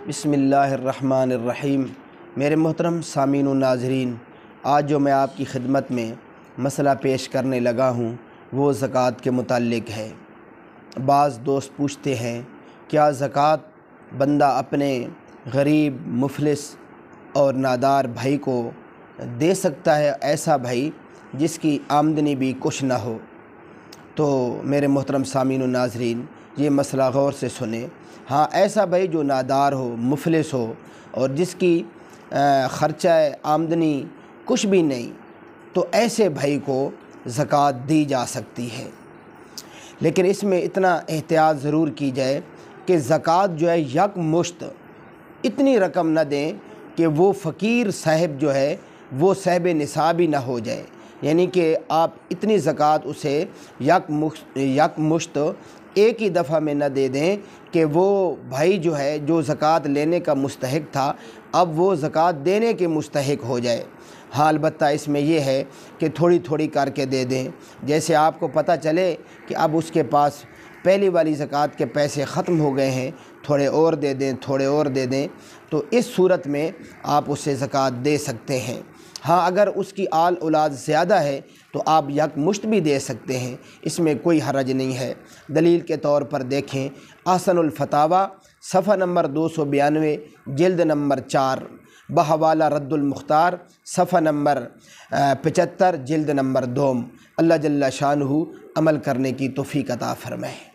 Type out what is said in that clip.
بسم اللہ الرحمن الرحیم۔ میرے محترم سامعین و ناظرین، آج جو میں آپ کی خدمت میں مسئلہ پیش کرنے لگا ہوں وہ زکوٰۃ کے متعلق ہے۔ بعض دوست پوچھتے ہیں کیا زکوٰۃ بندہ اپنے غریب، مفلس اور نادار بھائی کو دے سکتا ہے، ایسا بھائی جس کی آمدنی بھی کچھ نہ ہو؟ تو میرے محترم سامعین و ناظرین، یہ مسئلہ غور سے سنیں۔ ہاں، ایسا بھائی جو نادار ہو، مفلس ہو اور جس کی خرچہ آمدنی کچھ بھی نہیں، تو ایسے بھائی کو زکوٰۃ دی جا سکتی ہے، لیکن اس میں اتنا احتیاط ضرور کی جائے کہ زکوٰۃ جو ہے یک مشت اتنی رقم نہ دیں کہ وہ فقیر صاحب جو ہے وہ صاحب نصابی نہ ہو جائے، یعنی کہ آپ اتنی زکوٰۃ اسے یک مشت ایک ہی دفعہ میں نہ دے دیں کہ وہ بھائی جو ہے جو زکوٰۃ لینے کا مستحق تھا اب وہ زکوٰۃ دینے کے مستحق ہو جائے۔ ہاں، البتہ اس میں یہ ہے کہ تھوڑی تھوڑی کر کے دے دیں۔ جیسے آپ کو پتہ چلے کہ اب اس کے پاس پہلی والی زکوٰۃ کے پیسے ختم ہو گئے ہیں، تھوڑے اور دے دیں، تھوڑے اور دے دیں، تو اس صورت میں آپ اسے زکوٰۃ دے سکتے ہیں۔ ہاں، اگر اس کی آل اولاد زیادہ ہے تو آپ یک مشت بھی دے سکتے ہیں، اس میں کوئی حرج نہیں ہے۔ دلیل کے طور پر دیکھیں احسن الفتاویٰ صفحہ نمبر 292، جلد نمبر 4، بحوالہ رد المختار صفحہ نمبر 75، جلد نمبر 2۔ اللہ جل شانہ عمل کرنے کی توفیق عطا فرمائے۔